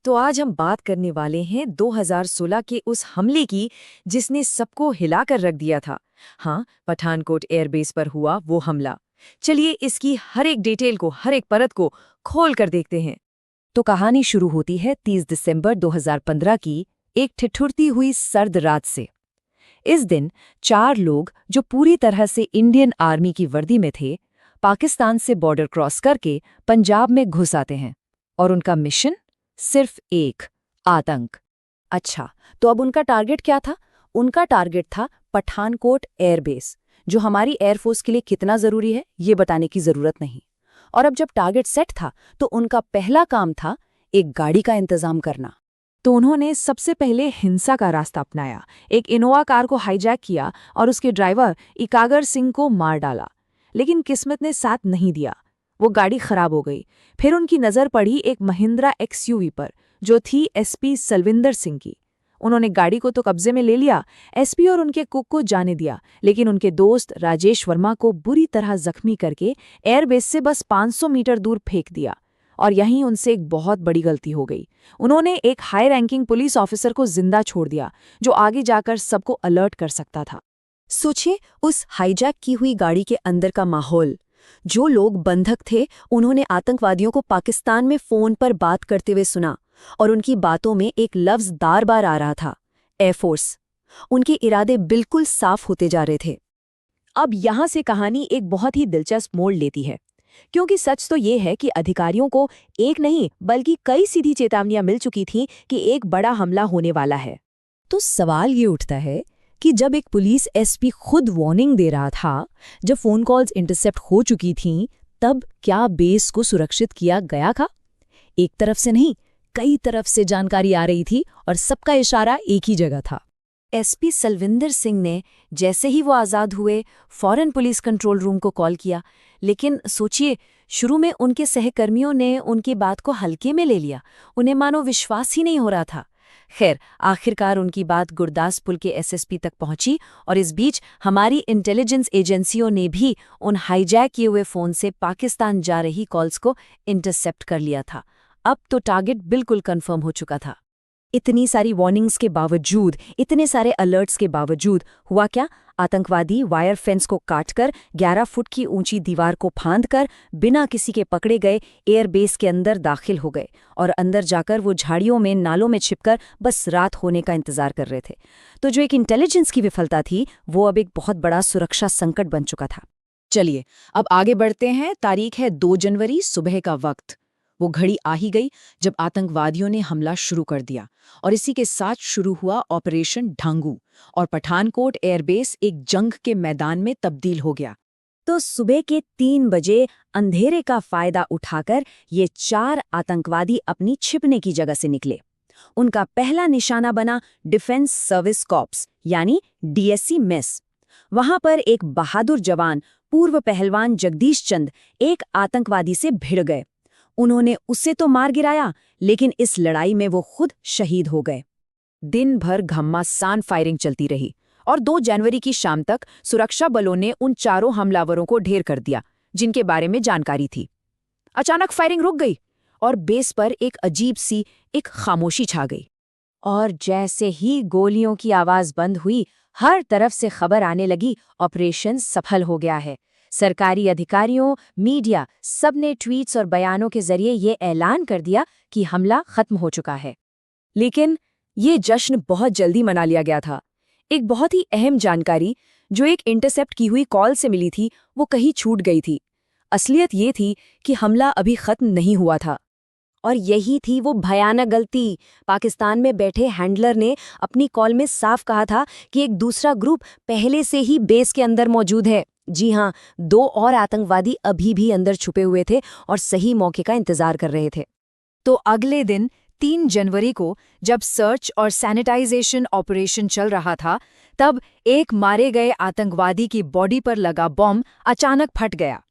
तो आज हम बात करने वाले हैं 2016 के उस हमले की जिसने सबको हिलाकर रख दिया था। हाँ, पठानकोट एयरबेस पर हुआ वो हमला। चलिए इसकी हर एक डिटेल को, हर एक परत को खोल कर देखते हैं। तो कहानी शुरू होती है 30 दिसंबर 2015 की एक ठिठुरती हुई सर्द रात से। इस दिन 4 लोग जो पूरी तरह से इंडियन आर्मी की वर्दी में थे, पाकिस्तान से बॉर्डर क्रॉस करके पंजाब में घुस आते हैं। और उनका मिशन सिर्फ एक, आतंक। अच्छा, तो अब उनका टारगेट क्या था? उनका टारगेट था पठानकोट एयरबेस, जो हमारी एयरफोर्स के लिए कितना ज़रूरी है ये बताने की ज़रूरत नहीं। और अब जब टारगेट सेट था तो उनका पहला काम था एक गाड़ी का इंतज़ाम करना। तो उन्होंने सबसे पहले हिंसा का रास्ता अपनाया। एक इनोवा कार को हाईजैक किया और उसके ड्राइवर इकागर सिंह को मार डाला। लेकिन किस्मत ने साथ नहीं दिया, वो गाड़ी खराब हो गई। फिर उनकी नज़र पड़ी एक महिंद्रा एक्सयूवी पर, जो थी एसपी सलविंदर सिंह की। उन्होंने गाड़ी को तो कब्जे में ले लिया, एसपी और उनके कुक को जाने दिया, लेकिन उनके दोस्त राजेश वर्मा को बुरी तरह जख्मी करके एयरबेस से बस 500 मीटर दूर फेंक दिया। और यहीं उनसे एक बहुत बड़ी गलती हो गई। उन्होंने एक हाई रैंकिंग पुलिस ऑफिसर को जिंदा छोड़ दिया, जो आगे जाकर सबको अलर्ट कर सकता था। सोचिए उस हाईजैक की हुई गाड़ी के अंदर का माहौल। जो लोग बंधक थे उन्होंने आतंकवादियों को पाकिस्तान में फोन पर बात करते हुए सुना, और उनकी बातों में एक लफ्ज बार-बार आ रहा था, एयरफोर्स। उनके इरादे बिल्कुल साफ होते जा रहे थे। अब यहाँ से कहानी एक बहुत ही दिलचस्प मोड़ लेती है, क्योंकि सच तो ये है कि अधिकारियों को एक नहीं बल्कि कई सीधी चेतावनियां मिल चुकी थीं कि एक बड़ा हमला होने वाला है। तो सवाल ये उठता है कि जब एक पुलिस एसपी खुद वार्निंग दे रहा था, जब फोन कॉल्स इंटरसेप्ट हो चुकी थीं, तब क्या बेस को सुरक्षित किया गया था? एक तरफ से नहीं, कई तरफ से जानकारी आ रही थी और सबका इशारा एक ही जगह था। एसपी सलविंदर सिंह ने जैसे ही वो आज़ाद हुए फौरन पुलिस कंट्रोल रूम को कॉल किया। लेकिन सोचिए, शुरू में उनके सहकर्मियों ने उनकी बात को हल्के में ले लिया। उन्हें मानो विश्वास ही नहीं हो रहा था। खैर, आखिरकार उनकी बात गुरदासपुर के एसएसपी तक पहुंची, और इस बीच हमारी इंटेलिजेंस एजेंसियों ने भी उन हाईजैक किए हुए फ़ोन से पाकिस्तान जा रही कॉल्स को इंटरसेप्ट कर लिया था। अब तो टारगेट बिल्कुल कंफर्म हो चुका था। इतनी सारी वार्निंग्स के बावजूद, इतने सारे अलर्ट्स के बावजूद हुआ क्या? आतंकवादी वायर फेंस को काटकर 11 फुट की ऊंची दीवार को फांदकर बिना किसी के पकड़े गए एयरबेस के अंदर दाखिल हो गए, और अंदर जाकर वो झाड़ियों में, नालों में छिपकर बस रात होने का इंतजार कर रहे थे। तो जो एक इंटेलिजेंस की विफलता थी, वो अब एक बहुत बड़ा सुरक्षा संकट बन चुका था। चलिए अब आगे बढ़ते हैं। तारीख है 2 जनवरी, सुबह का वक्त। वो घड़ी आ ही गई जब आतंकवादियों ने हमला शुरू कर दिया, और इसी के साथ शुरू हुआ ऑपरेशन ढांगू, और पठानकोट एयरबेस एक जंग के मैदान में तब्दील हो गया। तो सुबह के 3 बजे अंधेरे का फायदा उठाकर ये 4 आतंकवादी अपनी छिपने की जगह से निकले। उनका पहला निशाना बना डिफेंस सर्विस कॉर्प्स यानी डीएससी मेस। वहां पर एक बहादुर जवान, पूर्व पहलवान जगदीश चंद, एक आतंकवादी से भिड़ गए। उन्होंने उसे तो मार गिराया, लेकिन इस लड़ाई में वो खुद शहीद हो गए। दिन भर घमासान फायरिंग चलती रही, और 2 जनवरी की शाम तक सुरक्षा बलों ने उन 4 हमलावरों को ढेर कर दिया जिनके बारे में जानकारी थी। अचानक फायरिंग रुक गई, और बेस पर एक अजीब सी एक खामोशी छा गई। और जैसे ही गोलियों की आवाज बंद हुई, हर तरफ से खबर आने लगी, ऑपरेशन सफल हो गया है। सरकारी अधिकारियों, मीडिया, सबने ट्वीट्स और बयानों के जरिए ये ऐलान कर दिया कि हमला खत्म हो चुका है। लेकिन ये जश्न बहुत जल्दी मना लिया गया था। एक बहुत ही अहम जानकारी जो एक इंटरसेप्ट की हुई कॉल से मिली थी, वो कहीं छूट गई थी। असलियत ये थी कि हमला अभी खत्म नहीं हुआ था। और यही थी वो भयानक गलती। पाकिस्तान में बैठे हैंडलर ने अपनी कॉल में साफ कहा था कि एक दूसरा ग्रुप पहले से ही बेस के अंदर मौजूद है। जी हाँ, 2 और आतंकवादी अभी भी अंदर छुपे हुए थे और सही मौके का इंतजार कर रहे थे। तो अगले दिन 3 जनवरी को जब सर्च और सैनिटाइजेशन ऑपरेशन चल रहा था, तब एक मारे गए आतंकवादी की बॉडी पर लगा बॉम्ब अचानक फट गया।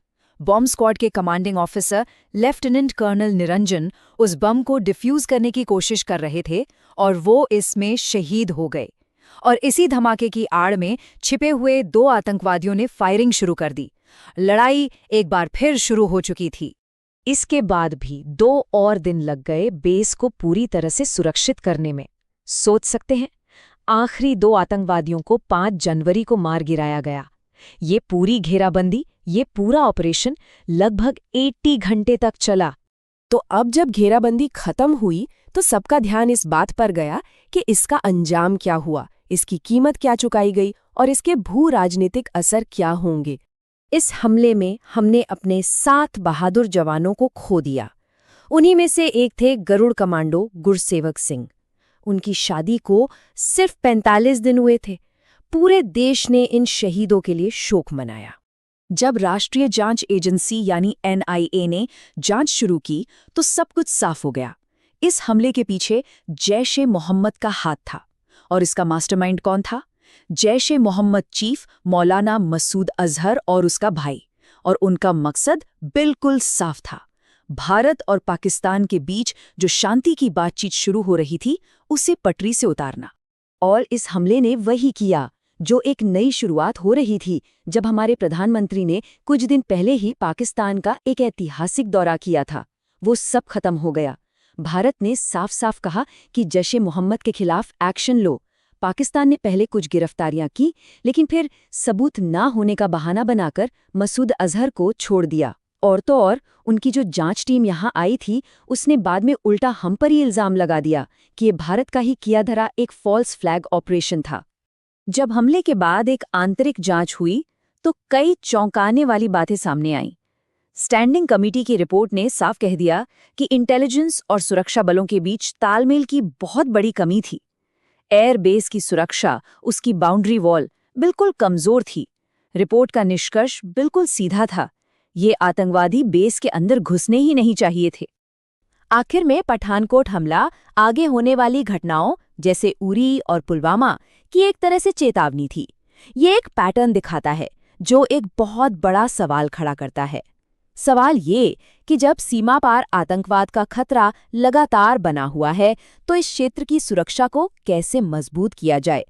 बॉम्ब स्क्वाड के commanding officer lieutenant colonel Niranjan उस बम को डिफ्यूज करने की कोशिश कर रहे थे, और वो इसमें शहीद हो गए। और इसी धमाके की आड़ में छिपे हुए 2 आतंकवादियों ने फायरिंग शुरू कर दी। लड़ाई एक बार फिर शुरू हो चुकी थी। इसके बाद भी 2 और दिन लग गए बेस को पूरी तरह से सुरक्षित करने में। सोच सकते हैं, आखिरी 2 आतंकवादियों को 5 जनवरी को मार गिराया गया। ये पूरी घेराबंदी, ये पूरा ऑपरेशन लगभग 80 घंटे तक चला। तो अब जब घेराबंदी खत्म हुई तो सबका ध्यान इस बात पर गया कि इसका अंजाम क्या हुआ, इसकी कीमत क्या चुकाई गई और इसके भू राजनीतिक असर क्या होंगे। इस हमले में हमने अपने 7 बहादुर जवानों को खो दिया। उन्हीं में से एक थे गरुड़ कमांडो गुरसेवक सिंह। उनकी शादी को सिर्फ 45 दिन हुए थे। पूरे देश ने इन शहीदों के लिए शोक मनाया। जब राष्ट्रीय जांच एजेंसी यानी NIA ने जांच शुरू की तो सब कुछ साफ हो गया। इस हमले के पीछे जैश-ए-मोहम्मद का हाथ था। और इसका मास्टरमाइंड कौन था? जैश-ए-मोहम्मद चीफ मौलाना मसूद अजहर और उसका भाई। और उनका मकसद बिल्कुल साफ था, भारत और पाकिस्तान के बीच जो शांति की बातचीत शुरू हो रही थी उसे पटरी से उतारना। और इस हमले ने वही किया जो एक नई शुरुआत हो रही थी। जब हमारे प्रधानमंत्री ने कुछ दिन पहले ही पाकिस्तान का एक ऐतिहासिक दौरा किया था, वो सब खत्म हो गया। भारत ने साफ साफ कहा कि जैश-ए-मोहम्मद के खिलाफ एक्शन लो। पाकिस्तान ने पहले कुछ गिरफ्तारियां की, लेकिन फिर सबूत ना होने का बहाना बनाकर मसूद अजहर को छोड़ दिया। और तो और उनकी जो जांच टीम यहाँ आई थी, उसने बाद में उल्टा हम पर ही इल्जाम लगा दिया कि ये भारत का ही किया धरा एक फॉल्स फ्लैग ऑपरेशन था। जब हमले के बाद एक आंतरिक जांच हुई तो कई चौंकाने वाली बातें सामने आईं। स्टैंडिंग कमेटी की रिपोर्ट ने साफ कह दिया कि इंटेलिजेंस और सुरक्षा बलों के बीच तालमेल की बहुत बड़ी कमी थी। एयर बेस की सुरक्षा, उसकी बाउंड्री वॉल बिल्कुल कमजोर थी। रिपोर्ट का निष्कर्ष बिल्कुल सीधा था, ये आतंकवादी बेस के अंदर घुसने ही नहीं चाहिए थे। आखिर में पठानकोट हमला आगे होने वाली घटनाओं जैसे उरी और पुलवामा की एक तरह से चेतावनी थी। ये एक पैटर्न दिखाता है जो एक बहुत बड़ा सवाल खड़ा करता है। सवाल ये कि जब सीमा पार आतंकवाद का खतरा लगातार बना हुआ है तो इस क्षेत्र की सुरक्षा को कैसे मजबूत किया जाए